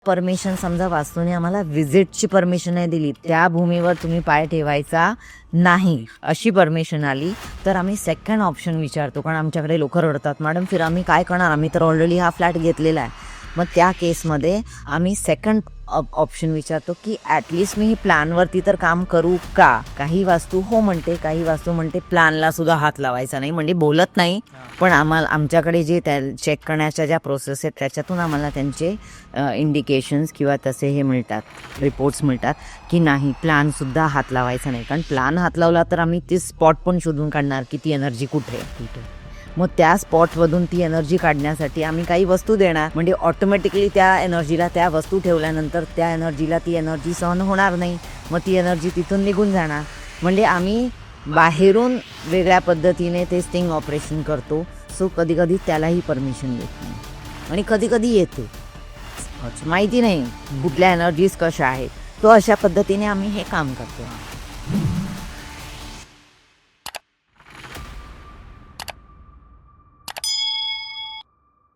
Permission समजा वास्तूने आम्हाला व्हिजिटची permission नाही दिली, त्या भूमीवर तुम्ही पाय ठेवायचा नाही अशी परमिशन आली, तर आम्ही सेकंड ऑप्शन विचारतो. कारण आमच्याकडे लोक रडतात, मॅडम फिर आम्ही काय करणार, आम्ही तर ऑलरेडी हा फ्लॅट घेतलेला आहे. मग त्या केसमध्ये आम्ही सेकंड ऑप्शन विचारतो की ॲटलिस्ट मी ही प्लॅनवरती तर काम करू का. काही वास्तू हो म्हणते, काही वास्तू म्हणते प्लॅनला सुद्धा हात लावायचा नाही, म्हणजे बोलत नाही, पण आमच्याकडे जे त्या चेक करण्याच्या ज्या प्रोसेस आहेत त्याच्यातून आम्हाला त्यांचे इंडिकेशन्स किंवा तसे हे मिळतात, रिपोर्ट्स मिळतात की नाही प्लॅनसुद्धा हात लावायचा नाही. कारण प्लॅन हात लावला तर आम्ही ती स्पॉट पण शोधून काढणार की ती एनर्जी कुठे. मग त्या स्पॉटमधून ती एनर्जी काढण्यासाठी आम्ही काही वस्तू देणार, म्हणजे ऑटोमॅटिकली त्या एनर्जीला, त्या वस्तू ठेवल्यानंतर त्या एनर्जीला ती एनर्जी सहन होणार नाही, मग ती एनर्जी तिथून निघून जाणार. म्हणजे आम्ही बाहेरून वेगळ्या पद्धतीने ते स्टिंग ऑपरेशन करतो. सो कधी कधी त्यालाही परमिशन देत नाही आणि कधी कधी येते, माहिती नाही कुठल्या एनर्जीज कशा आहेत, तो अशा पद्धतीने आम्ही हे काम करतो.